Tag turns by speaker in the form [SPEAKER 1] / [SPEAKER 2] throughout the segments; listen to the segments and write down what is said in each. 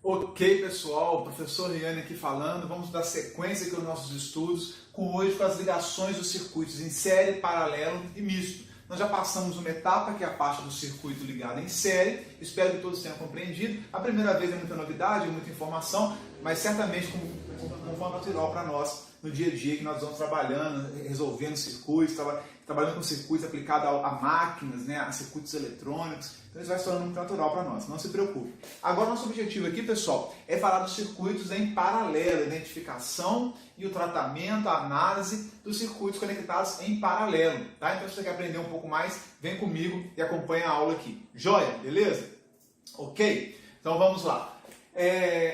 [SPEAKER 1] Ok, pessoal, professor Riane aqui falando. Vamos dar sequência aqui aos nossos estudos, hoje com as ligações dos circuitos em série, paralelo e misto. Nós já passamos uma etapa, que é a parte do circuito ligado em série. Espero que todos tenham compreendido. A primeira vez é muita novidade, muita informação, mas certamente com forma natural para nós no dia a dia, que nós vamos trabalhando, resolvendo circuitos, trabalhando com circuitos aplicados a máquinas, né, a circuitos eletrônicos. Então isso vai se tornando muito natural para nós, não se preocupe. Agora, nosso objetivo aqui, pessoal, é falar dos circuitos em paralelo, a identificação e o tratamento, a análise dos circuitos conectados em paralelo. Tá? Então, se você quer aprender um pouco mais, vem comigo e acompanha a aula aqui. Joia? Beleza? Ok? Então vamos lá.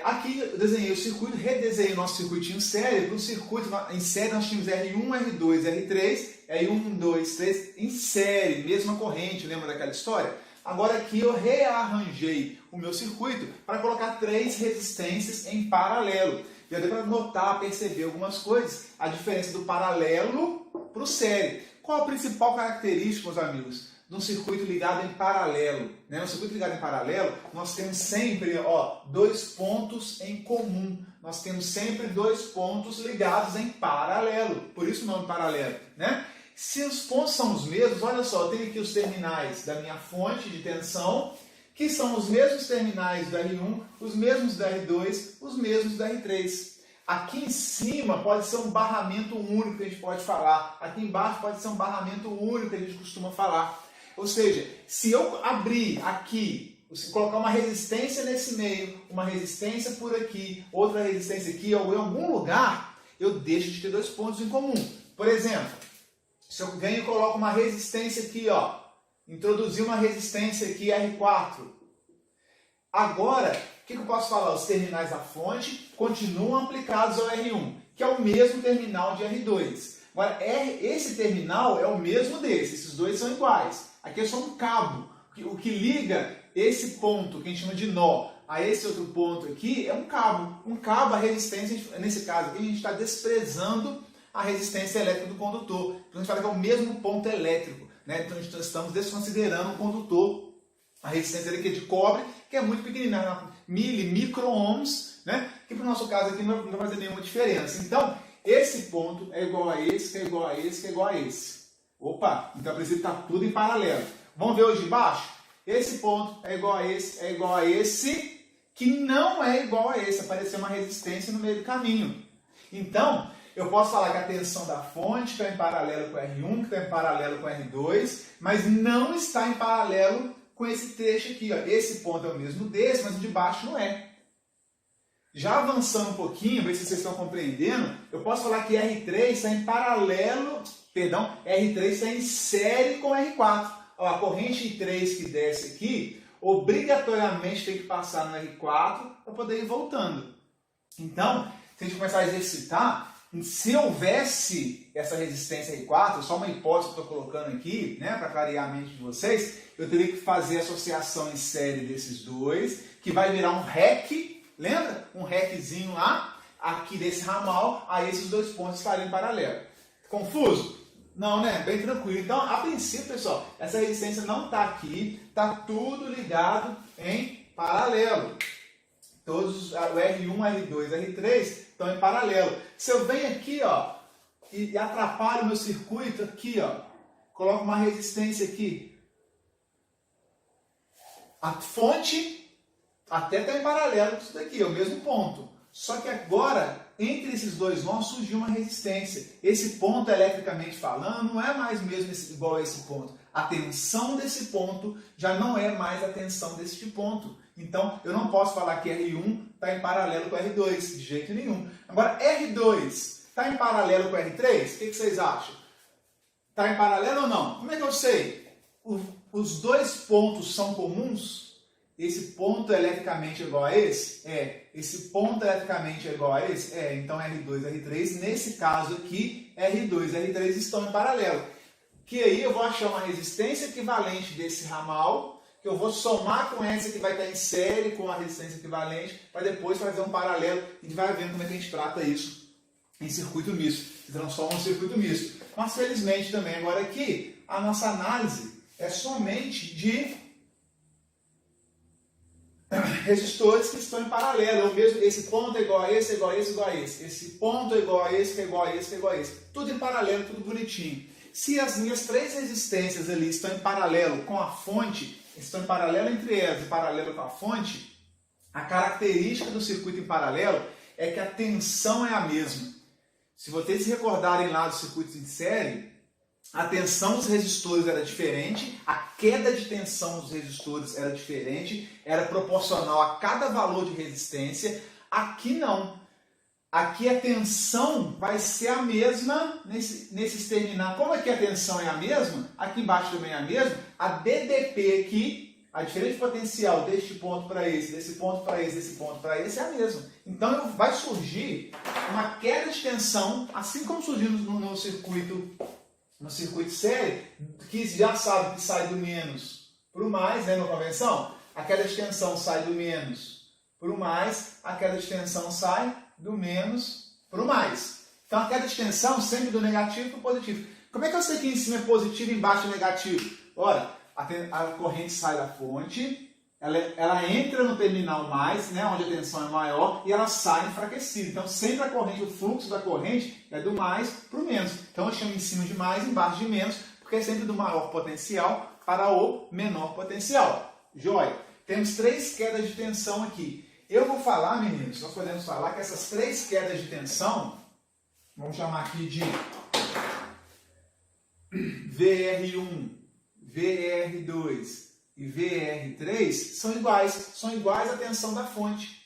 [SPEAKER 1] Aqui eu desenhei o circuito, redesenhei o nosso circuitinho série. Para o circuito em série nós tínhamos R1, R2, R3, R1, 2, 3 em série, mesma corrente, lembra daquela história? Agora aqui eu rearranjei o meu circuito para colocar 3 resistências em paralelo. Já deu para notar, perceber algumas coisas, a diferença do paralelo para o série. Qual a principal característica, meus amigos, de um circuito ligado em paralelo? No circuito ligado em paralelo, nós temos sempre 2 pontos em comum. Nós temos sempre 2 pontos ligados em paralelo. Por isso o nome paralelo, né? Se os pontos são os mesmos, olha só, eu tenho aqui os terminais da minha fonte de tensão, que são os mesmos terminais do R1, os mesmos do R2, os mesmos do R3. Aqui em cima pode ser um barramento único que a gente pode falar. Aqui embaixo pode ser um barramento único que a gente costuma falar. Ou seja, se eu abrir aqui, se colocar uma resistência nesse meio, uma resistência por aqui, outra resistência aqui, ou em algum lugar, eu deixo de ter 2 pontos em comum. Por exemplo, se eu venho e coloco uma resistência aqui, introduzir uma resistência aqui, R4. Agora, o que eu posso falar? Os terminais da fonte continuam aplicados ao R1, que é o mesmo terminal de R2. Agora, esse terminal é o mesmo desse, esses dois são iguais. Aqui é só um cabo. O que liga esse ponto, que a gente chama de nó, a esse outro ponto aqui, é um cabo. Um cabo, a resistência, nesse caso aqui, a gente está desprezando a resistência elétrica do condutor. Então a gente fala que é o mesmo ponto elétrico, né? Então estamos desconsiderando o condutor. A resistência dele aqui é de cobre, que é muito pequenininha, micro-ohms, né? Que para o nosso caso aqui não vai fazer nenhuma diferença. Então, esse ponto é igual a esse, que é igual a esse, que é igual a esse. Opa, então a princípio está tudo em paralelo. Vamos ver hoje de baixo? Esse ponto é igual a esse, que não é igual a esse. Apareceu uma resistência no meio do caminho. Então, eu posso falar que a tensão da fonte está em paralelo com R1, que está em paralelo com R2, mas não está em paralelo com esse trecho aqui. Esse ponto é o mesmo desse, mas o de baixo não é. Já avançando um pouquinho, ver se vocês estão compreendendo, eu posso falar que R3 está em paralelo, R3 está em série com R4. A corrente 3 que desce aqui, obrigatoriamente tem que passar no R4 para poder ir voltando. Então, se a gente começar a exercitar, se houvesse essa resistência R4, só uma hipótese que eu estou colocando aqui, né, para clarear a mente de vocês, eu teria que fazer a associação em série desses dois, que vai virar um REC, lembra? Um RECzinho lá, aqui desse ramal, aí esses 2 pontos estariam em paralelo. Confuso? Não, né? Bem tranquilo. Então, a princípio, pessoal, essa resistência não está aqui, está tudo ligado em paralelo. Todos, o R1, R2, R3 estão em paralelo. Se eu venho aqui, e atrapalho o meu circuito aqui, coloco uma resistência aqui, a fonte até está em paralelo com isso daqui, é o mesmo ponto. Só que agora, entre esses 2 nós surgiu uma resistência. Esse ponto, eletricamente falando, não é mais mesmo igual a esse ponto. A tensão desse ponto já não é mais a tensão deste ponto. Então, eu não posso falar que R1 está em paralelo com R2, de jeito nenhum. Agora, R2 está em paralelo com R3? O que vocês acham? Está em paralelo ou não? Como é que eu sei? Os 2 pontos são comuns? Esse ponto eletricamente é igual a esse? É. Esse ponto eletricamente é igual a esse? É. Então, R2 e R3, nesse caso aqui, R2 e R3 estão em paralelo. Que aí eu vou achar uma resistência equivalente desse ramal, que eu vou somar com essa que vai estar em série com a resistência equivalente, para depois fazer um paralelo, e a gente vai vendo como é que a gente trata isso em circuito misto, se transforma em circuito misto. Mas felizmente também agora aqui, a nossa análise é somente de resistores que estão em paralelo, ou mesmo esse ponto é igual a esse, é igual a esse, é igual a esse. Esse ponto é igual a esse, que é igual a esse, que é igual a esse. Tudo em paralelo, tudo bonitinho. Se as minhas três resistências ali estão em paralelo com a fonte, estão em paralelo entre elas e paralelo com a fonte, a característica do circuito em paralelo é que a tensão é a mesma. Se vocês se recordarem lá dos circuitos em série, a tensão dos resistores era diferente, a queda de tensão dos resistores era diferente, era proporcional a cada valor de resistência. Aqui não. Aqui a tensão vai ser a mesma nesses terminais. Como aqui a tensão é a mesma, aqui embaixo também é a mesma, a DDP aqui, a diferença de potencial deste ponto para esse, desse ponto para esse, desse ponto para esse é a mesma. Então vai surgir uma queda de tensão, assim como surgiu no circuito série, que já sabe que sai do menos para o mais, né, na convenção, a queda de tensão sai do menos para o mais, a queda de tensão sai do menos para o mais. Então a queda de tensão sempre do negativo para o positivo. Como é que eu sei que em cima é positivo e embaixo é negativo? Ora, a corrente sai da fonte, ela entra no terminal mais, né, onde a tensão é maior, e ela sai enfraquecida. Então sempre a corrente, o fluxo da corrente é do mais para o menos. Então eu chamo em cima de mais e embaixo de menos, porque é sempre do maior potencial para o menor potencial. Joia? Temos três quedas de tensão aqui. Eu vou falar, meninos, nós podemos falar que essas três quedas de tensão, vamos chamar aqui de VR1, VR2 e VR3, são iguais à tensão da fonte.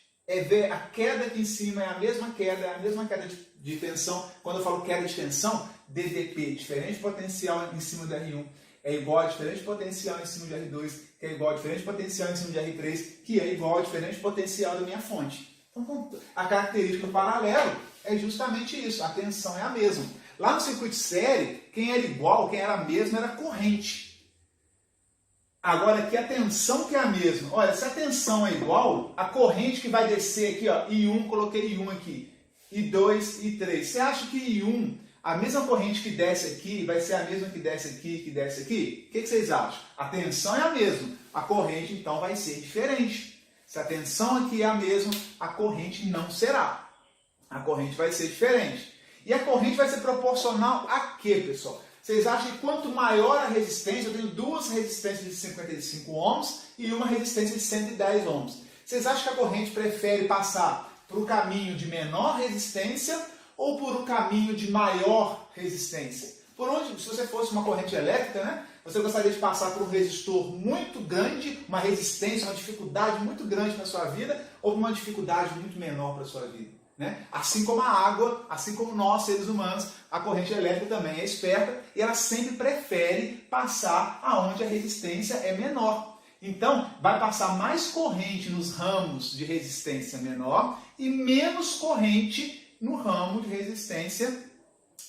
[SPEAKER 1] A queda aqui em cima é a mesma queda de tensão. Quando eu falo queda de tensão, DDP, diferente potencial em cima do R1, é igual a diferente potencial em cima de R2, que é igual a diferente potencial em cima de R3, que é igual a diferente potencial da minha fonte. Então, a característica do paralelo é justamente isso, a tensão é a mesma. Lá no circuito série, quem era igual, quem era a mesma, era a corrente. Agora aqui a tensão que é a mesma. Olha, se a tensão é igual, a corrente que vai descer aqui, ó, I1, coloquei I1 aqui, I2, I3. Você acha que I1, a mesma corrente que desce aqui, vai ser a mesma que desce aqui, que desce aqui? O que vocês acham? A tensão é a mesma, a corrente então vai ser diferente. Se a tensão aqui é a mesma, a corrente não será. A corrente vai ser diferente. E a corrente vai ser proporcional a quê, pessoal? Vocês acham que quanto maior a resistência, eu tenho duas resistências de 55 ohms e uma resistência de 110 ohms. Vocês acham que a corrente prefere passar por um caminho de menor resistência ou por um caminho de maior resistência? Por onde, se você fosse uma corrente elétrica, né, você gostaria de passar por um resistor muito grande, uma resistência, uma dificuldade muito grande na sua vida, ou por uma dificuldade muito menor para a sua vida? Né? Assim como a água, assim como nós, seres humanos, a corrente elétrica também é esperta e ela sempre prefere passar aonde a resistência é menor. Então, vai passar mais corrente nos ramos de resistência menor e menos corrente no ramo de resistência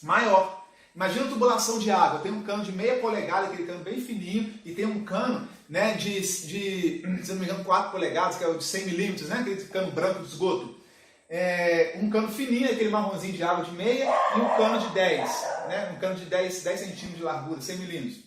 [SPEAKER 1] maior. Imagina a tubulação de água. Tem um cano de meia polegada, aquele cano bem fininho, e tem um cano, né, se não me engano, 4 polegadas, que é o de 100 milímetros, né, aquele cano branco de esgoto. Um cano fininho, aquele marronzinho de água de meia, e um cano de 10, né, um cano de 10 centímetros de largura, 100 milímetros.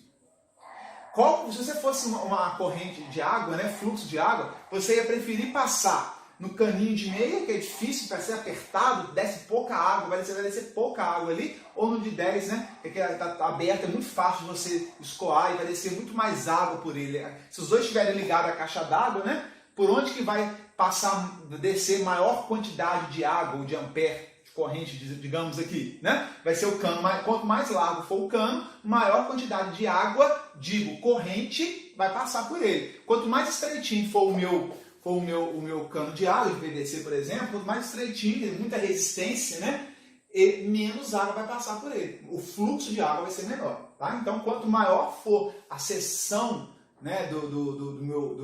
[SPEAKER 1] Se você fosse uma corrente de água, né, fluxo de água, você ia preferir passar no caninho de meia, que é difícil, para ser apertado, desce pouca água, vai descer pouca água ali, ou no de 10, né, que está aberto, é muito fácil de você escoar e vai descer muito mais água por ele. Se os dois estiverem ligados à caixa d'água, né, por onde que vai descer maior quantidade de água, ou de ampere, de corrente, digamos aqui, né? Vai ser o cano, quanto mais largo for o cano, maior quantidade de água, corrente, vai passar por ele. Quanto mais estreitinho for o meu cano de água, de PVC, por exemplo, quanto mais estreitinho, tem muita resistência, né? E menos água vai passar por ele. O fluxo de água vai ser menor, tá? Então, quanto maior for a seção, né, do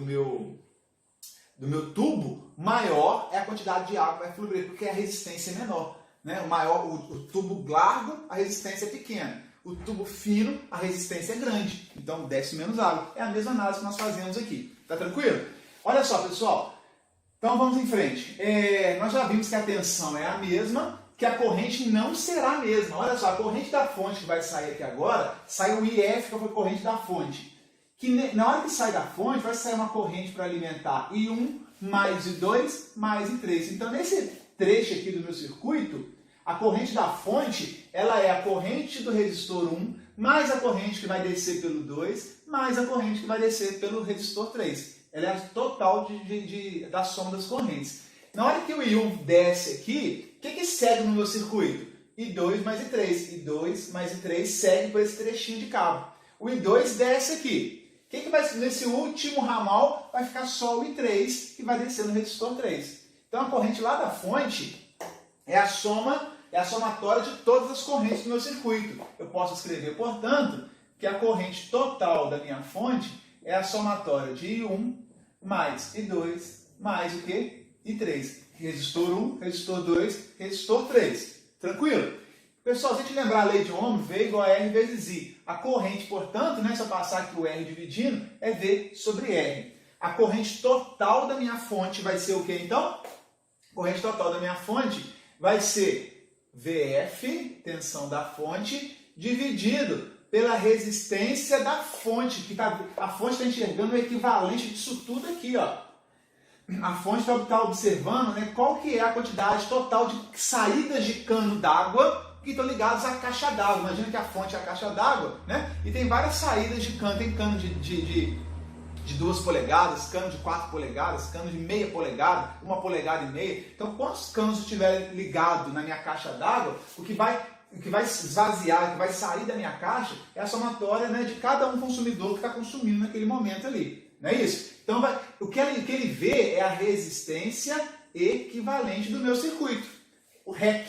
[SPEAKER 1] meu tubo, maior é a quantidade de água que vai fluir, porque a resistência é menor. Né? O tubo largo, a resistência é pequena. O tubo fino, a resistência é grande. Então desce menos água. É a mesma análise que nós fazemos aqui. Tá tranquilo? Olha só, pessoal. Então vamos em frente. Nós já vimos que a tensão é a mesma, que a corrente não será a mesma. Olha só, a corrente da fonte que vai sair aqui agora, sai o IF, que é a corrente da fonte. Que na hora que sai da fonte, vai sair uma corrente para alimentar I1, mais I2, mais I3. Então, nesse trecho aqui do meu circuito, a corrente da fonte, ela é a corrente do resistor 1, mais a corrente que vai descer pelo 2, mais a corrente que vai descer pelo resistor 3. Ela é a total da soma das correntes. Na hora que o I1 desce aqui, o que segue no meu circuito? I2 mais I3. I2 mais I3 segue por esse trechinho de cabo. O I2 desce aqui. O que vai nesse último ramal? Vai ficar só o I3 que vai descer no resistor 3. Então a corrente lá da fonte é a somatória de todas as correntes do meu circuito. Eu posso escrever, portanto, que a corrente total da minha fonte é a somatória de I1 mais I2 mais o quê? I3. Resistor 1, resistor 2, resistor 3. Tranquilo? Pessoal, se a gente lembrar a lei de Ohm, V igual a R vezes I. A corrente, portanto, se eu passar aqui o R dividindo, é V sobre R. A corrente total da minha fonte vai ser o que então? A corrente total da minha fonte vai ser VF, tensão da fonte, dividido pela resistência da fonte. A fonte está enxergando o equivalente disso tudo aqui, ó. A fonte está observando, né, qual que é a quantidade total de saídas de cano d'água que estão ligados à caixa d'água. Imagina que a fonte é a caixa d'água, né? E tem várias saídas de cano. Tem cano de 2 polegadas, cano de 4 polegadas, cano de meia polegada, 1,5 polegada. Então, quantos canos estiver ligado na minha caixa d'água, o que vai esvaziar, o que vai sair da minha caixa é a somatória, né, de cada um consumidor que está consumindo naquele momento ali. Não é isso? Então, o que ele vê é a resistência equivalente do meu circuito, o REC.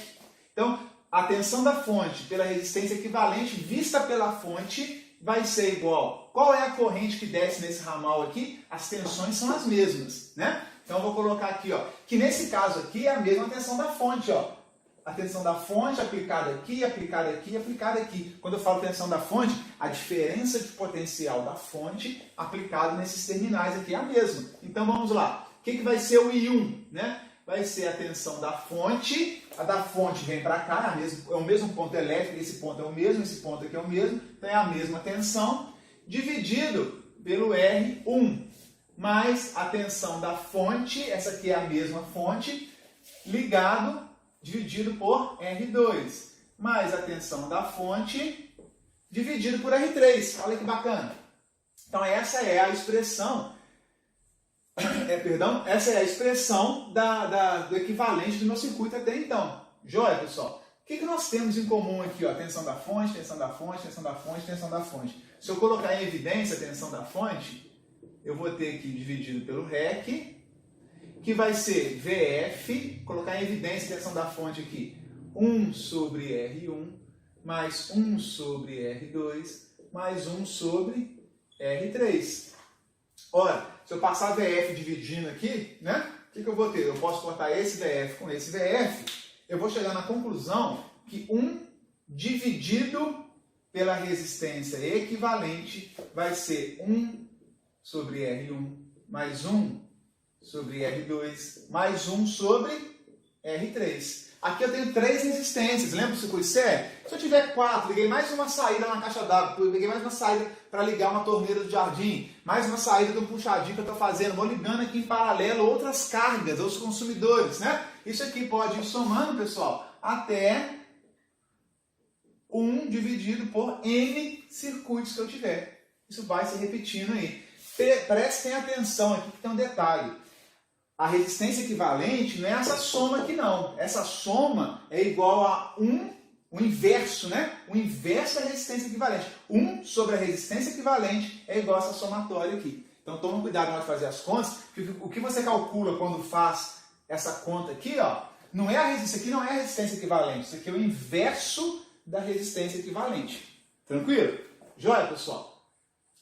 [SPEAKER 1] Então, a tensão da fonte pela resistência equivalente vista pela fonte vai ser igual. Qual é a corrente que desce nesse ramal aqui? As tensões são as mesmas, né? Então, eu vou colocar aqui, ó, que nesse caso aqui é a mesma tensão da fonte, ó. A tensão da fonte aplicada aqui, aplicada aqui, aplicada aqui. Quando eu falo tensão da fonte, a diferença de potencial da fonte aplicada nesses terminais aqui é a mesma. Então vamos lá. O que vai ser o I1? Né? Vai ser a tensão da fonte. A da fonte vem para cá, é o mesmo ponto elétrico, esse ponto é o mesmo, esse ponto aqui é o mesmo. Então é a mesma tensão, dividido pelo R1. Mais a tensão da fonte, essa aqui é a mesma fonte, ligado dividido por R2, mais a tensão da fonte, dividido por R3. Olha que bacana. Então essa é a expressão, essa é a expressão do equivalente do meu circuito até então. Joia, pessoal? O que nós temos em comum aqui? Ó? Tensão da fonte, tensão da fonte, tensão da fonte, tensão da fonte. Se eu colocar em evidência a tensão da fonte, eu vou ter aqui dividido pelo REC, que vai ser VF, colocar em evidência a tensão da fonte aqui, 1 sobre R1, mais 1 sobre R2, mais 1 sobre R3. Ora, se eu passar VF dividindo aqui, né, o que eu vou ter? Eu posso cortar esse VF com esse VF, eu vou chegar na conclusão que 1 dividido pela resistência equivalente vai ser 1 sobre R1, mais 1 sobre R2, mais 1 sobre R3. Aqui eu tenho 3 resistências, lembra do circuito sério? Se eu tiver 4, liguei mais uma saída na caixa d'água, liguei mais uma saída para ligar uma torneira do jardim, mais uma saída de um puxadinho que eu estou fazendo, vou ligando aqui em paralelo outras cargas, outros consumidores, né? Isso aqui pode ir somando, pessoal, até 1 dividido por N circuitos que eu tiver. Isso vai se repetindo aí. Prestem atenção aqui que tem um detalhe. A resistência equivalente não é essa soma aqui não. Essa soma é igual a o inverso, né? O inverso da resistência equivalente. 1 sobre a resistência equivalente é igual a essa somatória aqui. Então toma cuidado na hora de fazer as contas, porque o que você calcula quando faz essa conta aqui, ó, não é a resistência, aqui não é a resistência equivalente, isso aqui é o inverso da resistência equivalente. Tranquilo? Joia, pessoal?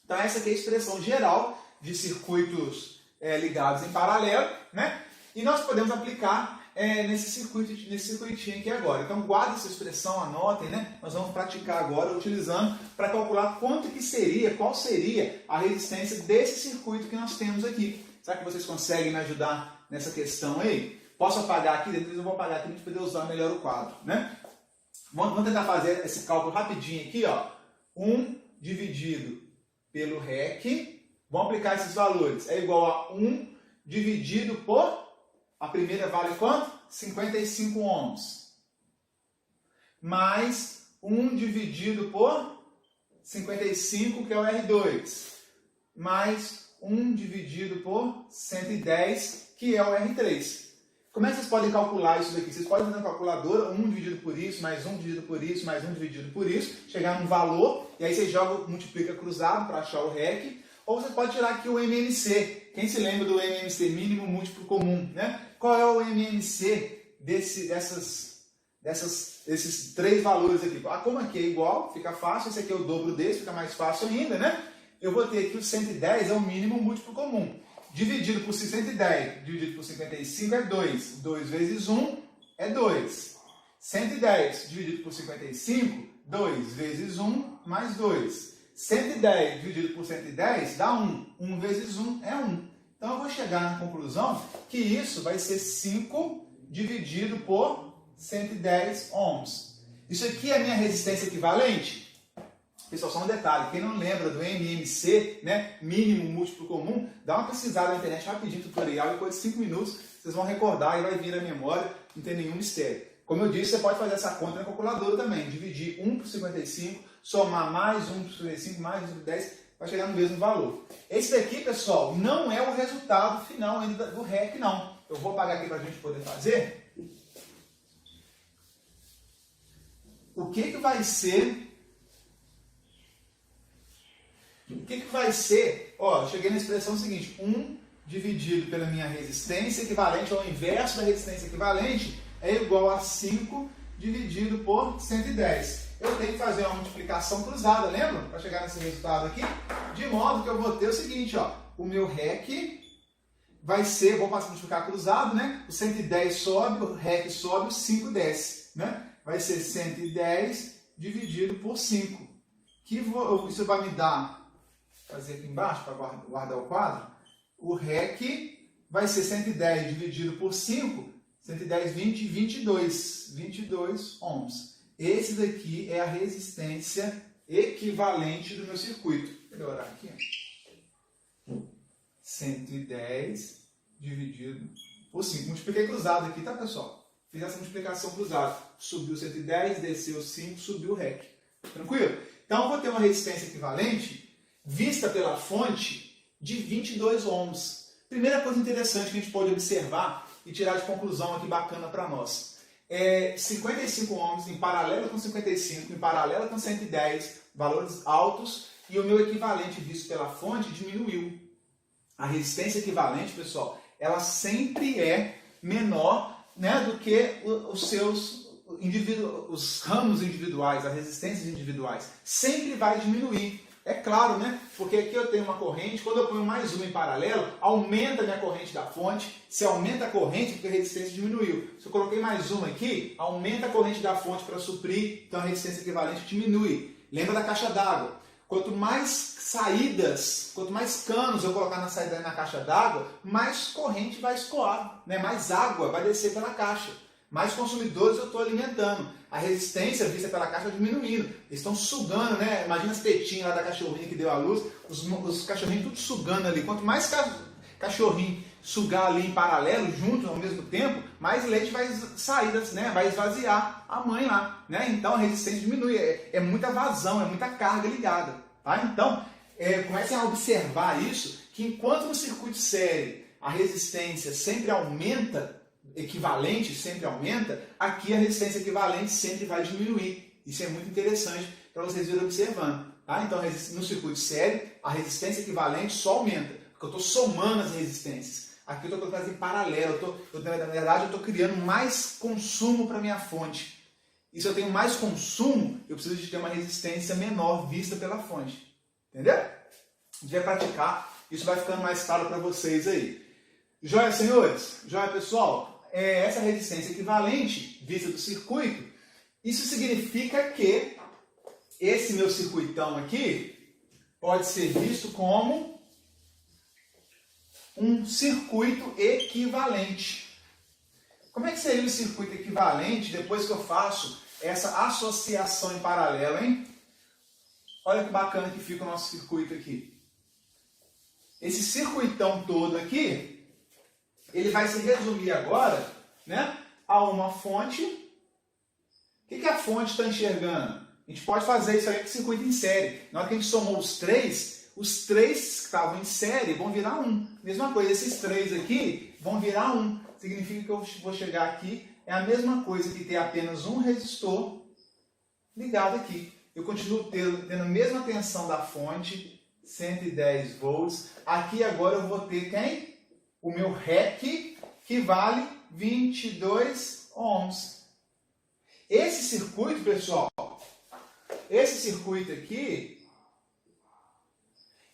[SPEAKER 1] Então essa aqui é a expressão geral de circuitos ligados em paralelo, né? E nós podemos aplicar nesse circuitinho aqui agora. Então guarda essa expressão, anotem, né? Nós vamos praticar agora utilizando para calcular qual seria a resistência desse circuito que nós temos aqui. Será que vocês conseguem me ajudar nessa questão aí? Posso apagar aqui? Depois eu vou apagar aqui para a gente poder usar melhor o quadro, né? Vamos tentar fazer esse cálculo rapidinho aqui, ó. 1 dividido pelo REC. Vamos aplicar esses valores. É igual a 1 dividido por, a primeira vale quanto? 55 ohms. Mais 1 dividido por 55, que é o R2. Mais 1 dividido por 110, que é o R3. Como é que vocês podem calcular isso daqui? Vocês podem fazer na calculadora 1 dividido por isso, mais 1 dividido por isso, mais 1 dividido por isso, chegar num valor, e aí você joga, multiplica cruzado para achar o REC, ou você pode tirar aqui o MMC. Quem se lembra do MMC, mínimo múltiplo comum, né? Qual é o MMC desses 3 valores aqui? Ah, como aqui é igual, fica fácil, esse aqui é o dobro desse, fica mais fácil ainda, né? Eu vou ter aqui o 110, é o mínimo múltiplo comum. Dividido por 110, dividido por 55 é 2. 2 vezes 1 é 2. 110 dividido por 55, 2 vezes 1 mais 2. 110 dividido por 110 dá 1. 1 vezes 1 é 1. Então eu vou chegar na conclusão que isso vai ser 5 dividido por 110 ohms. Isso aqui é a minha resistência equivalente? Pessoal, só um detalhe, quem não lembra do MMC, né, mínimo múltiplo comum, dá uma pesquisada na internet rapidinho, tutorial, depois de 5 minutos, vocês vão recordar e vai vir à memória, não tem nenhum mistério. Como eu disse, você pode fazer essa conta na calculadora também, dividir 1 por 55, somar mais 1 por 55, mais 1 por 10, vai chegar no mesmo valor. Esse daqui, pessoal, não é o resultado final ainda do REC, não. Eu vou apagar aqui para a gente poder fazer. O que vai ser... O que vai ser? Ó, eu cheguei na expressão seguinte, 1 dividido pela minha resistência equivalente, ou o inverso da resistência equivalente, é igual a 5 dividido por 110. Eu tenho que fazer uma multiplicação cruzada, lembra? Para chegar nesse resultado aqui. De modo que eu vou ter o seguinte, ó, o meu REC vai ser, vou passar a multiplicar cruzado, né? O 110 sobe, o REC sobe, o 5 desce, né? Vai ser 110 dividido por 5. Isso vai me dar... fazer aqui embaixo para guardar o quadro, o REC vai ser 110 dividido por 5, 110, 20, 22 ohms. Esse daqui é a resistência equivalente do meu circuito. Vou melhorar aqui. 110 dividido por 5. Multipliquei cruzado aqui, tá, pessoal? Fiz essa multiplicação cruzada. Subiu 110, desceu 5, subiu o REC. Tranquilo? Então, eu vou ter uma resistência equivalente vista pela fonte de 22 ohms. Primeira coisa interessante que a gente pode observar e tirar de conclusão aqui bacana para nós. 55 ohms em paralelo com 55, em paralelo com 110, valores altos, e o meu equivalente visto pela fonte diminuiu. A resistência equivalente, pessoal, ela sempre é menor, né, do que os ramos individuais, as resistências individuais. Sempre vai diminuir. É claro, né? Porque aqui eu tenho uma corrente, quando eu ponho mais uma em paralelo, aumenta a minha corrente da fonte. Se aumenta a corrente, porque a resistência diminuiu. Se eu coloquei mais uma aqui, aumenta a corrente da fonte para suprir, então a resistência equivalente diminui. Lembra da caixa d'água? Quanto mais saídas, quanto mais canos eu colocar na saída na caixa d'água, mais corrente vai escoar, né? Mais água vai descer pela caixa. Mais consumidores eu estou alimentando. A resistência vista pela caixa diminuindo. Eles estão sugando, né? Imagina as tetinhas lá da cachorrinha que deu à luz, os cachorrinhos tudo sugando ali. Quanto mais cachorrinho sugar ali em paralelo, juntos ao mesmo tempo, mais leite vai sair, né? Vai esvaziar a mãe lá, né? Então a resistência diminui. É muita vazão, é muita carga ligada. Tá? Então, comecem a observar isso, que enquanto no circuito série a resistência sempre aumenta, equivalente sempre aumenta, aqui a resistência equivalente sempre vai diminuir. Isso é muito interessante para vocês irem observando. Tá? Então, no circuito série, a resistência equivalente só aumenta, porque eu estou somando as resistências. Aqui eu estou colocando em paralelo, na verdade eu estou criando mais consumo para a minha fonte. E se eu tenho mais consumo, eu preciso de ter uma resistência menor vista pela fonte. Entendeu? A gente vai praticar, isso vai ficando mais claro para vocês aí. Joia, senhores? Joia, pessoal? Essa resistência equivalente vista do circuito, isso significa que esse meu circuitão aqui pode ser visto como um circuito equivalente. Como é que seria o circuito equivalente depois que eu faço essa associação em paralelo, hein? Olha que bacana que fica o nosso circuito aqui. Esse circuitão todo aqui ele vai se resumir agora, né, a uma fonte. O que a fonte está enxergando? A gente pode fazer isso aí com circuito em série. Na hora que a gente somou os três que estavam em série vão virar um. Mesma coisa, esses três aqui vão virar um. Significa que eu vou chegar aqui, é a mesma coisa que ter apenas um resistor ligado aqui. Eu continuo tendo a mesma tensão da fonte, 110 volts. Aqui agora eu vou ter quem? O meu REC, que vale 22 ohms. Esse circuito, pessoal, esse circuito aqui,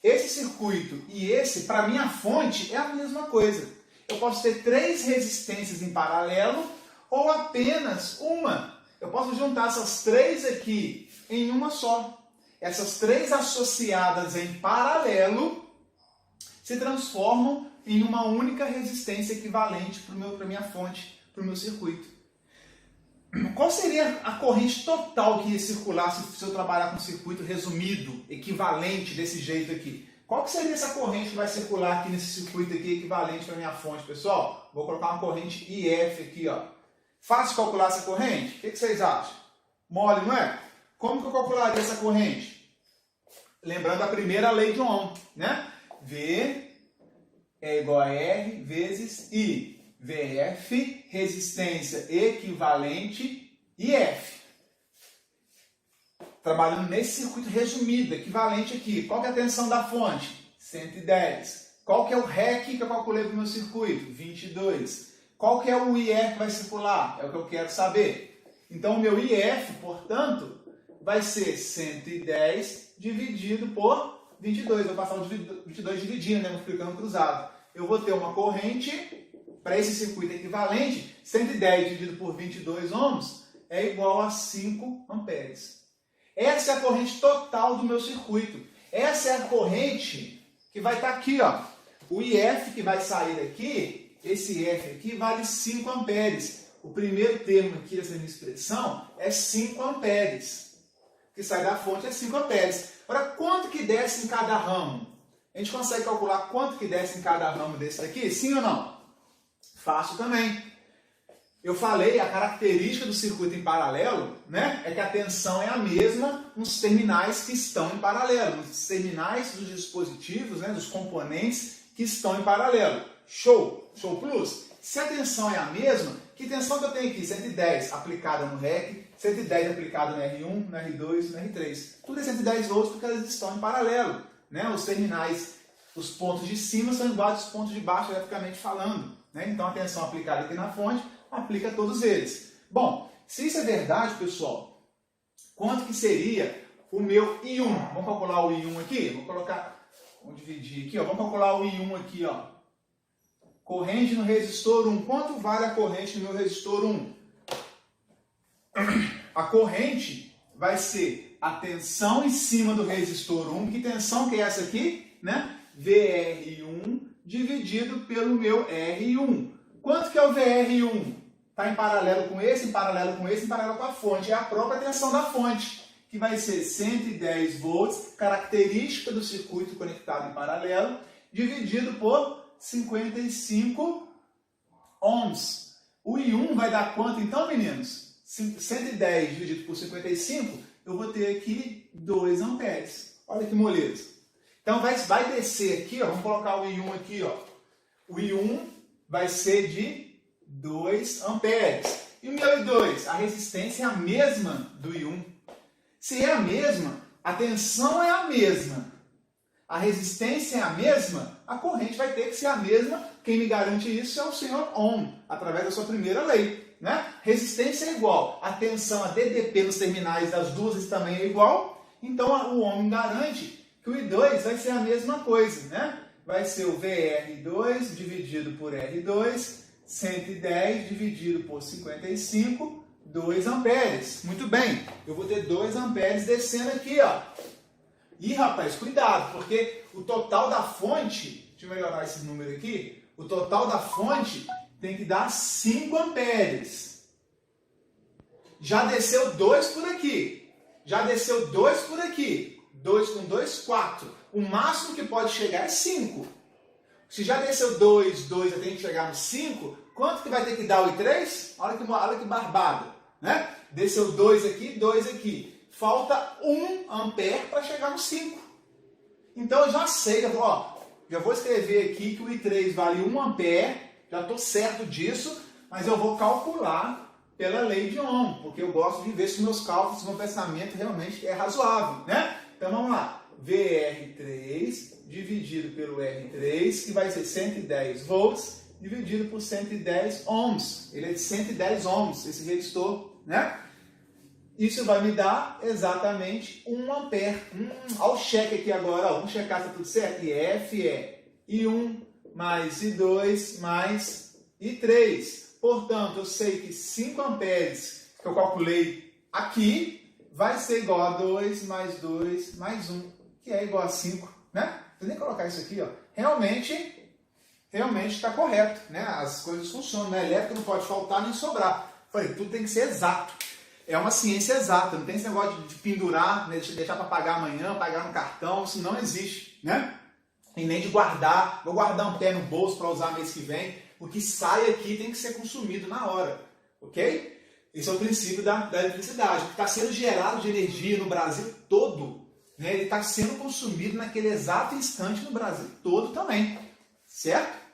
[SPEAKER 1] esse circuito e esse, para minha fonte, é a mesma coisa. Eu posso ter três resistências em paralelo ou apenas uma. Eu posso juntar essas três aqui em uma só. Essas três associadas em paralelo se transformam em uma única resistência equivalente para a minha fonte, para o meu circuito. Qual seria a corrente total que ia circular se eu trabalhar com um circuito resumido, equivalente desse jeito aqui? Qual que seria essa corrente que vai circular aqui nesse circuito aqui, equivalente para a minha fonte, pessoal? Vou colocar uma corrente IF aqui, ó. Fácil calcular essa corrente? O que vocês acham? Mole, não é? Como que eu calcularia essa corrente? Lembrando a primeira lei de Ohm, né? V é igual a R vezes I. VF, resistência equivalente, IF. Trabalhando nesse circuito resumido, equivalente aqui. Qual que é a tensão da fonte? 110. Qual que é o REC que eu calculei para o meu circuito? 22. Qual que é o IF que vai circular? É o que eu quero saber. Então, o meu IF, portanto, vai ser 110 dividido por 22. Eu vou passar o 22 dividindo, né? Multiplicando cruzado. Eu vou ter uma corrente, para esse circuito equivalente, 110 dividido por 22 ohms é igual a 5 amperes. Essa é a corrente total do meu circuito. Essa é a corrente que vai estar aqui, ó. O IF que vai sair daqui, esse IF aqui, vale 5 amperes. O primeiro termo aqui dessa minha expressão é 5 amperes. O que sai da fonte é 5 amperes. Agora, quanto que desce em cada ramo? A gente consegue calcular quanto que desce em cada ramo desse daqui? Sim ou não? Fácil também. Eu falei, a característica do circuito em paralelo, né, é que a tensão é a mesma nos terminais que estão em paralelo, nos terminais dos dispositivos, né, dos componentes que estão em paralelo. Show? Show plus? Se a tensão é a mesma, que tensão que eu tenho aqui? 110 aplicada no REC, 110 aplicada no R1, no R2, no R3. Tudo é 110 volts porque elas estão em paralelo. Né? Os terminais, os pontos de cima são iguais aos pontos de baixo, eletricamente falando. Né? Então a tensão aplicada aqui na fonte aplica a todos eles. Bom, se isso é verdade, pessoal, quanto que seria o meu I1? Vamos calcular o I1 aqui? Vamos dividir aqui, ó. Vamos calcular o I1 aqui, ó. Corrente no resistor 1. Quanto vale a corrente no meu resistor 1? A corrente vai ser a tensão em cima do resistor 1. Que tensão que é essa aqui? Né? VR1 dividido pelo meu R1. Quanto que é o VR1? Está em paralelo com esse, em paralelo com esse, em paralelo com a fonte. É a própria tensão da fonte, que vai ser 110 volts, característica do circuito conectado em paralelo, dividido por 55 ohms. O I1 vai dar quanto então, meninos? 110 dividido por 55, eu vou ter aqui 2 amperes. Olha que moleza. Então vai descer aqui, ó, vamos colocar o I1 aqui, ó. O I1 vai ser de 2 amperes. E o meu I2? A resistência é a mesma do I1. Se é a mesma, a tensão é a mesma, a resistência é a mesma, a corrente vai ter que ser a mesma. Quem me garante isso é o senhor Ohm, através da sua primeira lei. Né? Resistência é igual, a tensão, a DDP nos terminais das duas também é igual, então o Ohm garante que o I2 vai ser a mesma coisa. Né? Vai ser o VR2 dividido por R2, 110 dividido por 55, 2 amperes. Muito bem, eu vou ter 2 amperes descendo aqui, ó. E, rapaz, cuidado, porque o total da fonte, deixa eu melhorar esse número aqui, o total da fonte tem que dar 5 amperes. Já desceu 2 por aqui, já desceu 2 por aqui, 2 com 2, 4. O máximo que pode chegar é 5. Se já desceu 2, 2, eu tenho que chegar no 5, quanto que vai ter que dar o I3? Olha que barbada, né? Desceu 2 aqui, 2 aqui. Falta 1 ampere para chegar no 5. Então eu já sei, já vou escrever aqui que o I3 vale 1 ampere, já estou certo disso, mas eu vou calcular pela lei de Ohm, porque eu gosto de ver se meus cálculos, se meu pensamento realmente é razoável, né? Então vamos lá, VR3 dividido pelo R3, que vai ser 110 volts, dividido por 110 ohms. Ele é de 110 ohms, esse resistor, né? Isso vai me dar exatamente 1 ampere. Olha o cheque aqui agora, vamos checar se está tudo certo. IF é I1 mais I2 mais I3. Portanto, eu sei que 5 amperes que eu calculei aqui vai ser igual a 2 mais 2 mais 1, que é igual a 5, né? Vou nem colocar isso aqui, ó. Realmente está correto, né? As coisas funcionam, né? Elétrica não pode faltar nem sobrar. Falei, tudo tem que ser exato. É uma ciência exata, não tem esse negócio de pendurar, né? Deixar para pagar amanhã, pagar no cartão, isso não existe, né? E nem de guardar, vou guardar um pé no bolso para usar mês que vem. O que sai aqui tem que ser consumido na hora, ok? Esse é o princípio da eletricidade. O que está sendo gerado de energia no Brasil todo, né? Ele está sendo consumido naquele exato instante no Brasil todo também, certo?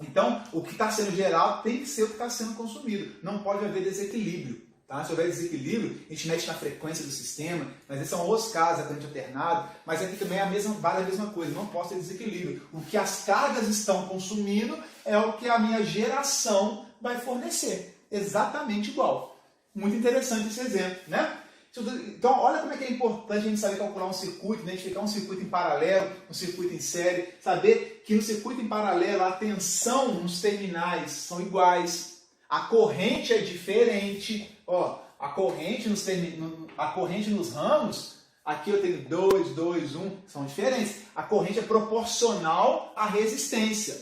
[SPEAKER 1] Então, o que está sendo gerado tem que ser o que está sendo consumido. Não pode haver desequilíbrio. Tá? Se houver desequilíbrio, a gente mexe na frequência do sistema, mas esses são os casos, a corrente alternada, mas aqui também vale a mesma coisa, não pode ter desequilíbrio. O que as cargas estão consumindo é o que a minha geração vai fornecer. Exatamente igual. Muito interessante esse exemplo, né? Então, olha como é que é importante a gente saber calcular um circuito, identificar um circuito em paralelo, um circuito em série, saber que no circuito em paralelo a tensão nos terminais são iguais, a corrente é diferente, ó, a corrente nos ramos, aqui eu tenho 2, 2, 1, são diferentes. A corrente é proporcional à resistência.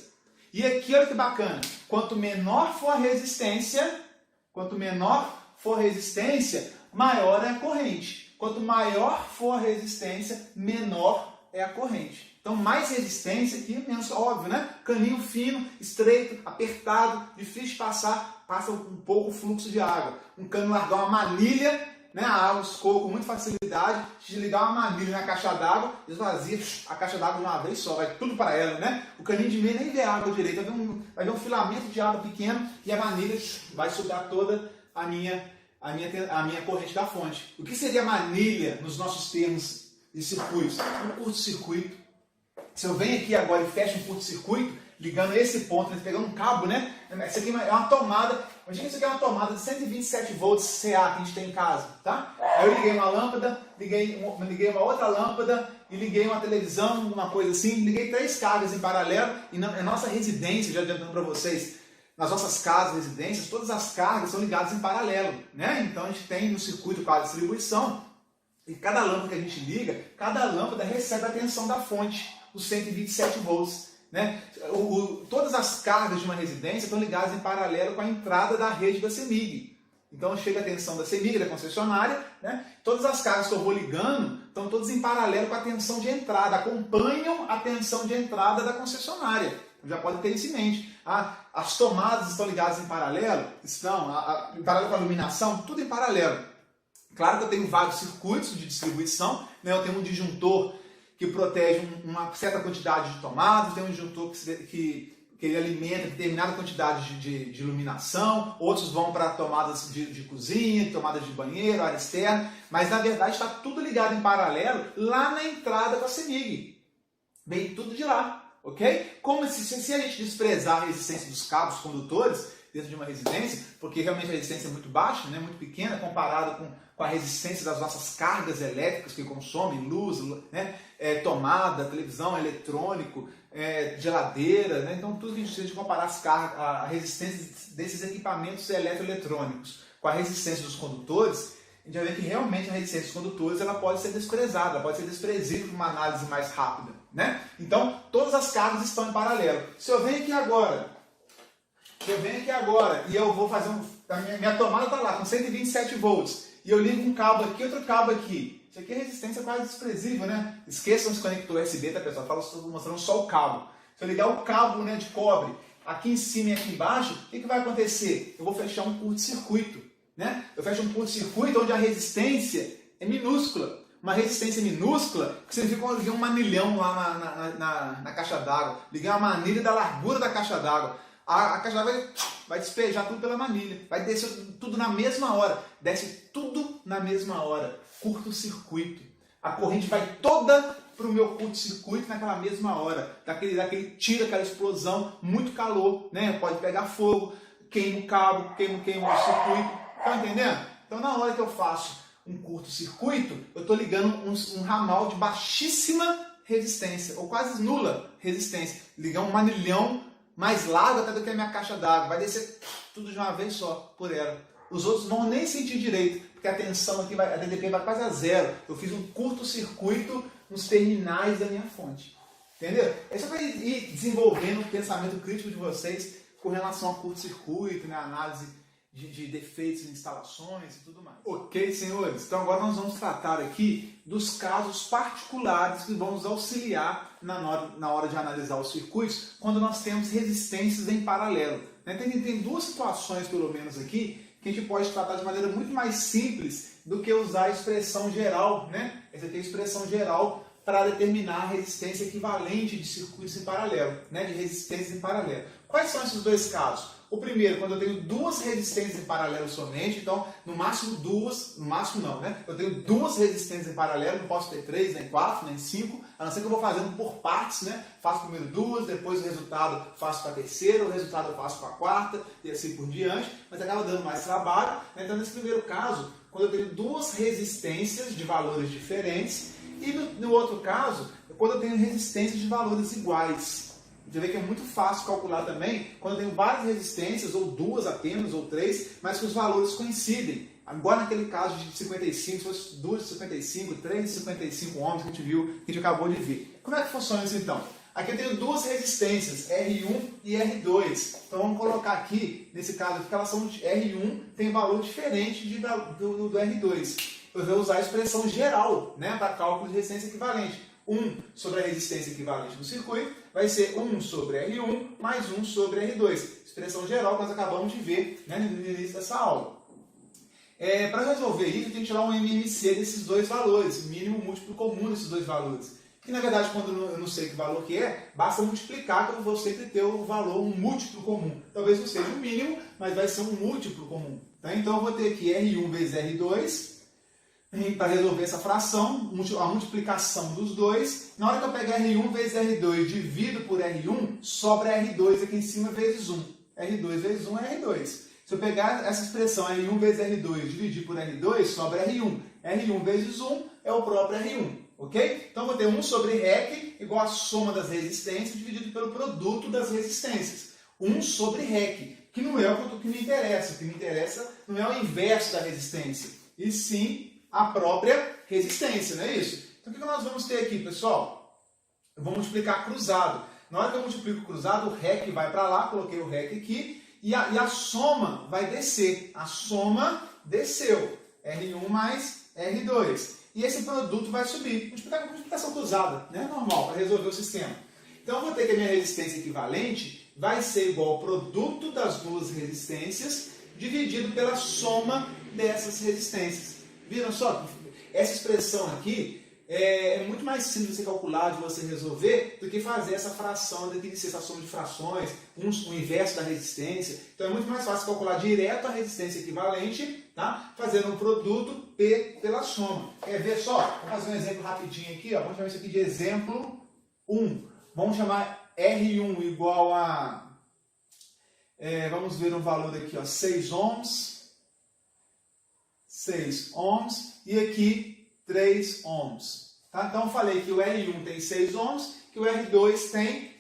[SPEAKER 1] E aqui, olha que bacana, quanto menor for a resistência, maior é a corrente. Quanto maior for a resistência, menor é a corrente. Então, mais resistência aqui, menos óbvio, né? Caninho fino, estreito, apertado, difícil de passar, passa um pouco o fluxo de água. Um cano largar uma manilha, né? A água escoa com muita facilidade. Se ligar uma manilha na caixa d'água, esvazia a caixa d'água de uma vez só, vai tudo para ela, né? O caninho de meio nem vê água direito, vai ver um filamento de água pequeno e a manilha vai sugar toda a minha corrente da fonte. O que seria manilha nos nossos termos de circuitos? Um curto-circuito. Se eu venho aqui agora e fecho um curto-circuito, ligando esse ponto, pegando um cabo, né? Isso aqui é uma tomada. Imagina que isso aqui é uma tomada de 127 volts CA que a gente tem em casa, tá? Aí eu liguei uma lâmpada, liguei uma outra lâmpada e liguei uma televisão, uma coisa assim. Liguei 3 cargas em paralelo e na nossa residência, já adiantando para vocês, nas nossas casas, residências, todas as cargas são ligadas em paralelo, né? Então a gente tem no circuito para distribuição e cada lâmpada que a gente liga, cada lâmpada recebe a tensão da fonte, os 127 volts. Né? Todas as cargas de uma residência estão ligadas em paralelo com a entrada da rede da CEMIG. Então chega a tensão da CEMIG, da concessionária, né? Todas as cargas que eu vou ligando estão todas em paralelo com a tensão de entrada, acompanham a tensão de entrada da concessionária. Já pode ter isso em mente. As tomadas estão ligadas em paralelo? Estão. Em paralelo com a iluminação? Tudo em paralelo. Claro que eu tenho vários circuitos de distribuição, né? Eu tenho um disjuntor que protege uma certa quantidade de tomadas, tem um disjuntor que ele alimenta determinada quantidade de iluminação, outros vão para tomadas de cozinha, tomadas de banheiro, área externa, mas na verdade está tudo ligado em paralelo lá na entrada da CEMIG. Vem tudo de lá, ok? Como se a gente desprezar a resistência dos cabos condutores dentro de uma residência, porque realmente a resistência é muito baixa, né, muito pequena, comparado com a resistência das nossas cargas elétricas que consomem luz, né, tomada, televisão, eletrônico, geladeira, né? Então tudo que a gente comparar a resistência desses equipamentos eletroeletrônicos com a resistência dos condutores, a gente vai ver que realmente a resistência dos condutores ela pode ser desprezada, ela pode ser desprezível para uma análise mais rápida, né? Então todas as cargas estão em paralelo. Se eu venho aqui agora e eu vou fazer minha tomada está lá com 127 volts e eu ligo um cabo aqui, outro cabo aqui. Isso aqui é resistência quase desprezível, né? Esqueçam esse conector USB, tá pessoal? Estou mostrando só o cabo. Se eu ligar o cabo, né, de cobre aqui em cima e aqui embaixo, o que vai acontecer? Eu vou fechar um curto-circuito, né? Eu fecho um curto-circuito onde a resistência é minúscula. Uma resistência minúscula que significa que eu liguei um manilhão lá na caixa d'água. Liguei uma manilha da largura da caixa d'água. A caixa d'água vai despejar tudo pela manilha. Vai descer tudo na mesma hora. Desce tudo na mesma hora. Curto-circuito. A corrente vai toda para o meu curto-circuito naquela mesma hora. Daquele tiro, aquela explosão, muito calor, né? Pode pegar fogo, queima o cabo, queima o circuito. Tá entendendo? Então na hora que eu faço um curto-circuito, eu estou ligando um ramal de baixíssima resistência, ou quase nula resistência. Ligar um manilhão mais largo até do que a minha caixa d'água. Vai descer tudo de uma vez só por ela. Os outros não vão nem sentir direito, porque a tensão aqui, a DDP vai quase a zero. Eu fiz um curto-circuito nos terminais da minha fonte. Entendeu? É só para ir desenvolvendo o pensamento crítico de vocês com relação a curto-circuito, né? Análise de defeitos em instalações e tudo mais. Ok, senhores? Então agora nós vamos tratar aqui dos casos particulares que vão nos auxiliar na hora de analisar os circuitos quando nós temos resistências em paralelo. Tem duas situações, pelo menos aqui, que a gente pode tratar de maneira muito mais simples do que usar a expressão geral, né? Essa aqui é a expressão geral para determinar a resistência equivalente de circuitos em paralelo, né? De resistências em paralelo. Quais são esses dois casos? O primeiro, quando eu tenho duas resistências em paralelo somente, então no máximo duas, no máximo não, né? Eu tenho duas resistências em paralelo, não posso ter três, nem quatro, nem cinco, a não ser que eu vou fazendo por partes, né? Faço primeiro duas, depois o resultado faço para a terceira, o resultado eu faço para a quarta e assim por diante, mas acaba dando mais trabalho. Então nesse primeiro caso, quando eu tenho duas resistências de valores diferentes, e no outro caso, quando eu tenho resistências de valores iguais. Você vê que é muito fácil calcular também quando eu tenho várias resistências, ou duas apenas, ou três, mas que os valores coincidem. Agora naquele caso de 55, se fosse 2 de 55, 3 de 55 ohms que a gente viu, que a gente acabou de ver. Como é que funciona isso então? Aqui eu tenho duas resistências, R1 e R2. Então vamos colocar aqui, nesse caso aqui, que elas são de R1 tem valor diferente do R2. Eu vou usar a expressão geral, né, para cálculo de resistência equivalente. 1 sobre a resistência equivalente do circuito vai ser 1 sobre R1 mais 1 sobre R2. Expressão geral que nós acabamos de ver, né, no início dessa aula. Para resolver isso, eu tenho que tirar um MMC desses dois valores, mínimo múltiplo comum desses dois valores. Que na verdade, quando eu não sei que valor que é, basta multiplicar que eu vou sempre ter o valor, um múltiplo comum. Talvez não seja o mínimo, mas vai ser um múltiplo comum. Tá? Então eu vou ter aqui R1 vezes R2. Para resolver essa fração, a multiplicação dos dois, na hora que eu pegar R1 vezes R2 divido por R1, sobra R2 aqui em cima vezes 1. R2 vezes 1 é R2. Se eu pegar essa expressão R1 vezes R2 dividir por R2, sobra R1. R1 vezes 1 é o próprio R1. Ok? Então eu vou ter 1 sobre REC igual a soma das resistências dividido pelo produto das resistências. 1 sobre REC, que não é o que me interessa. O que me interessa não é o inverso da resistência, e sim a própria resistência, não é isso? Então o que nós vamos ter aqui, pessoal? Eu vou multiplicar cruzado. Na hora que eu multiplico cruzado, o REC vai para lá, coloquei o REC aqui, e a soma vai descer. A soma desceu. R1 mais R2. E esse produto vai subir. Multiplicação cruzada, né? Normal, para resolver o sistema. Então eu vou ter que a minha resistência equivalente vai ser igual ao produto das duas resistências dividido pela soma dessas resistências. Viram só? Essa expressão aqui é muito mais simples de você calcular, de você resolver, do que fazer essa fração daqui de ser essa soma de frações, o inverso da resistência. Então é muito mais fácil calcular direto a resistência equivalente, tá? Fazendo um produto P pela soma. Quer ver só? Vamos fazer um exemplo rapidinho aqui. Ó. Vamos chamar isso aqui de exemplo 1. Vamos chamar R1 igual a... vamos ver um valor aqui, ó, 6 ohms. 6 ohms e aqui 3 ohms. Tá? Então eu falei que o R1 tem 6 ohms, que o R2 tem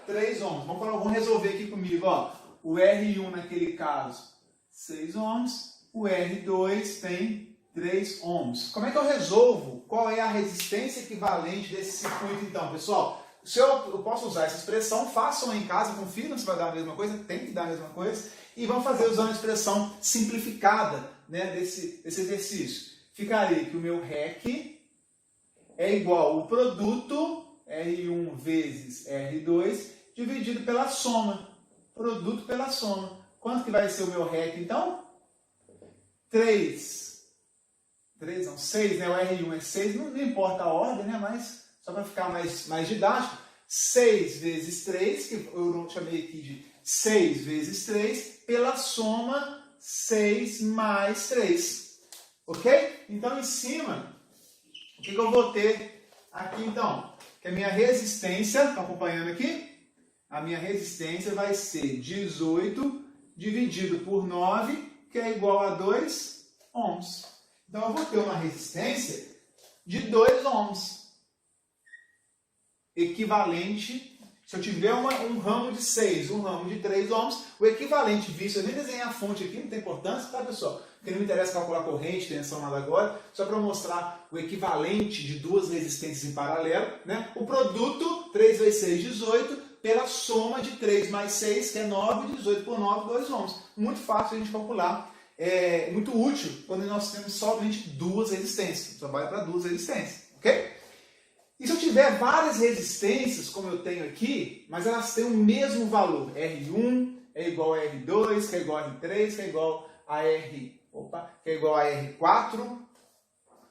[SPEAKER 1] 3 ohms. Vamos resolver aqui comigo. Ó. O R1 naquele caso, 6 ohms, o R2 tem 3 ohms. Como é que eu resolvo? Qual é a resistência equivalente desse circuito então, pessoal? Se eu posso usar essa expressão, façam em casa, confirmem se vai dar a mesma coisa, tem que dar a mesma coisa, e vamos fazer usando a expressão simplificada, né, desse exercício. Ficaria que o meu REC é igual ao produto R1 vezes R2, dividido pela soma. Produto pela soma. Quanto que vai ser o meu REC, então? 6, né? O R1 é 6, não importa a ordem, né? Mas só para ficar mais didático, 6 vezes 3, que eu chamei aqui de 6 vezes 3, pela soma 6 mais 3. Ok? Então, em cima, o que eu vou ter aqui, então? Que a minha resistência, estão acompanhando aqui? A minha resistência vai ser 18 dividido por 9, que é igual a 2 ohms. Então, eu vou ter uma resistência de 2 ohms. Equivalente, se eu tiver um ramo de 6, um ramo de 3 ohms, o equivalente, visto, eu nem desenhei a fonte aqui, não tem importância, tá, pessoal? Porque não me interessa calcular corrente, tensão, nada agora, só para mostrar o equivalente de duas resistências em paralelo, né? O produto, 3 vezes 6, 18, pela soma de 3 mais 6, que é 9, 18 por 9, 2 ohms. Muito fácil a gente calcular, muito útil quando nós temos somente duas resistências. Trabalha para duas resistências, ok? E se eu tiver várias resistências, como eu tenho aqui, mas elas têm o mesmo valor, R1 é igual a R2, que é igual a R3, que é igual a R4,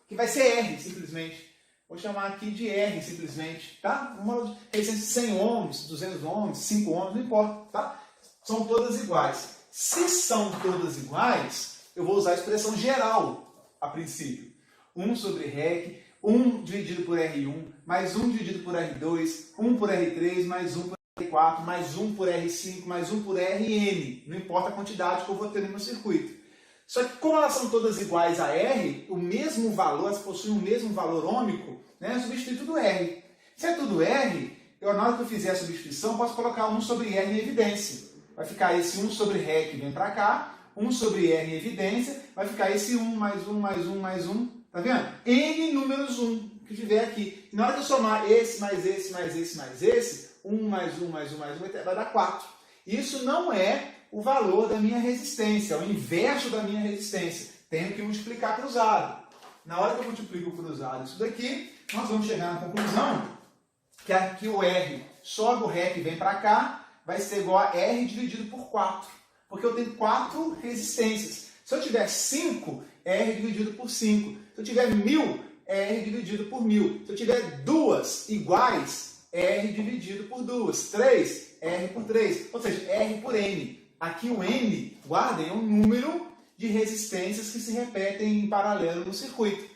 [SPEAKER 1] que vai ser R, simplesmente. Vou chamar aqui de R, simplesmente, tá? Uma resistência de 100 ohms, 200 ohms, 5 ohms, não importa, tá? São todas iguais. Se são todas iguais, eu vou usar a expressão geral, a princípio. 1 sobre REC, 1 dividido por R1, mais 1 dividido por R2, 1 por R3, mais 1 por R4, mais 1 por R5, mais 1 por Rn. Não importa a quantidade que eu vou ter no meu circuito. Só que como elas são todas iguais a R, o mesmo valor, elas possuem o mesmo valor ômico, né? Eu substitui tudo R. Se é tudo R, na hora que eu fizer a substituição, eu posso colocar 1 sobre R em evidência. Vai ficar esse 1 sobre Ré que vem para cá, 1 sobre R em evidência, vai ficar esse 1 mais 1 mais 1 mais 1, tá vendo? N números 1 que tiver aqui. E na hora que eu somar esse mais esse mais esse mais esse, 1 mais 1 mais 1 mais 1 vai dar 4. Isso não é o valor da minha resistência, é o inverso da minha resistência. Tenho que multiplicar cruzado. Na hora que eu multiplico cruzado isso daqui, nós vamos chegar na conclusão que aqui o R sobe o Ré que vem para cá, vai ser igual a R dividido por 4. Porque eu tenho 4 resistências. Se eu tiver 5, R dividido por 5. Se eu tiver 1000, R dividido por 1000. Se eu tiver duas iguais, R dividido por 2. 3, R por 3. Ou seja, R por N. Aqui o N, guardem, é um número de resistências que se repetem em paralelo no circuito.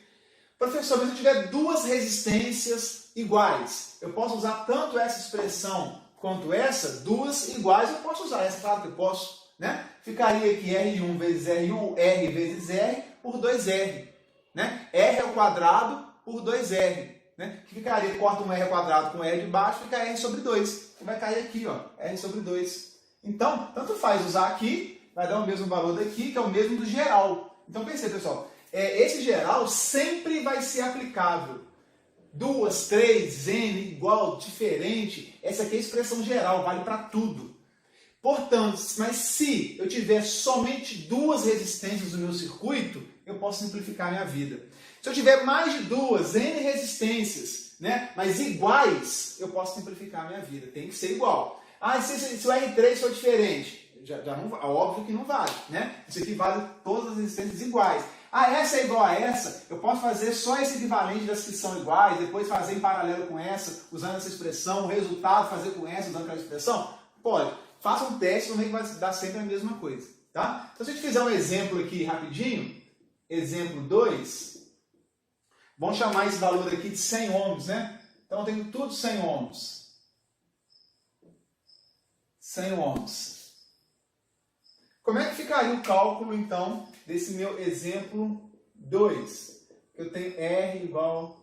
[SPEAKER 1] Professor, mas se eu tiver duas resistências iguais, eu posso usar tanto essa expressão quanto essa? Duas iguais, eu posso usar essa, claro que eu posso, né? Ficaria aqui R1 vezes R1, R vezes R por 2R. Né? R ao quadrado por 2R. Né? Que ficaria, corta um R ao quadrado com R de baixo, fica R sobre 2. Que vai cair aqui, ó, R sobre 2. Então, tanto faz usar aqui, vai dar o mesmo valor daqui, que é o mesmo do geral. Então, pensei, pessoal, esse geral sempre vai ser aplicável. 2, 3, N, igual, diferente, essa aqui é a expressão geral, vale para tudo. Portanto, mas se eu tiver somente duas resistências no meu circuito, eu posso simplificar a minha vida. Se eu tiver mais de duas, N resistências, né, mas iguais, eu posso simplificar a minha vida. Tem que ser igual. Ah, se o R3 for diferente, já não, óbvio que não vale, né? Isso aqui vale todas as resistências iguais. Ah, essa é igual a essa, eu posso fazer só esse equivalente das que são iguais, depois fazer em paralelo com essa, usando essa expressão, o resultado fazer com essa, usando aquela expressão? Pode. Faça um teste, vamos ver que vai dar sempre a mesma coisa. Tá? Então, se a gente fizer um exemplo aqui rapidinho, exemplo 2, vamos chamar esse valor aqui de 100 ohms, né? Então, eu tenho tudo 100 ohms. 100 ohms. Como é que ficaria o cálculo, então, desse meu exemplo 2? Eu tenho R igual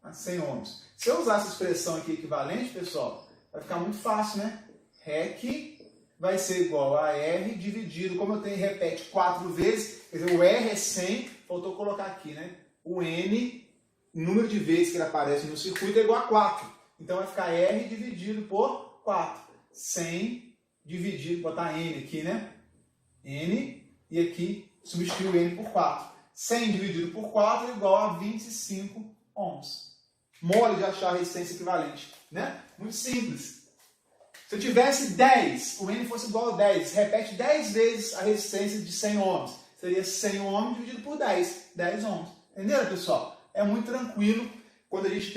[SPEAKER 1] a 100 ohms. Se eu usar essa expressão aqui equivalente, pessoal, vai ficar muito fácil, né? REC vai ser igual a R dividido, como eu tenho, repete 4 vezes, quer dizer, o R é 100, faltou colocar aqui, né? O N, o número de vezes que ele aparece no circuito é igual a 4. Então vai ficar R dividido por 4. 100 dividido, botar N aqui, né? N, e aqui substituir o N por 4. 100 dividido por 4 é igual a 25 ohms. mole de achar a resistência equivalente, né? Muito simples. Se eu tivesse 10, o N fosse igual a 10, repete 10 vezes a resistência de 100 ohms. Seria 100 ohms dividido por 10, 10 ohms. Entenderam, pessoal? É muito tranquilo quando a gente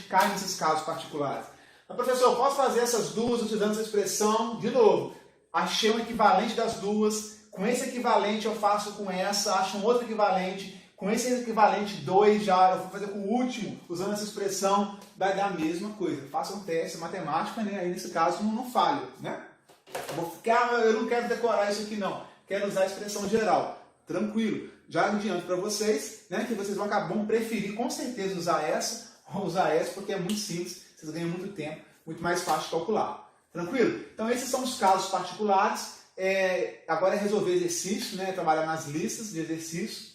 [SPEAKER 1] cai nesses casos particulares. Mas, professor, eu posso fazer essas duas utilizando essa expressão? De novo, achei um equivalente das duas, com esse equivalente eu faço com essa, acho um outro equivalente, com esse equivalente 2 já, eu vou fazer com o último, usando essa expressão, vai dar a mesma coisa. Faça um teste matemático, né? Aí nesse caso não falho, né? Eu não quero decorar isso aqui não, quero usar a expressão geral. Tranquilo. Já adianto para vocês, né, que vocês vão preferir com certeza usar essa, ou usar essa, porque é muito simples, vocês ganham muito tempo, muito mais fácil de calcular. Tranquilo? Então esses são os casos particulares. Agora é resolver exercício, né, trabalhar nas listas de exercícios.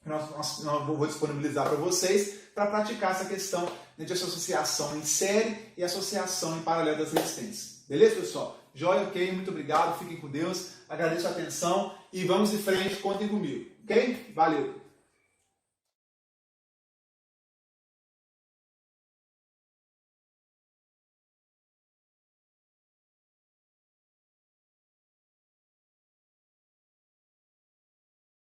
[SPEAKER 1] Eu vou disponibilizar para vocês para praticar essa questão, né, de associação em série e associação em paralelo das resistências. Beleza, pessoal? Joia, ok? Muito obrigado, fiquem com Deus, agradeço a atenção e vamos em frente, contem comigo, ok? Valeu!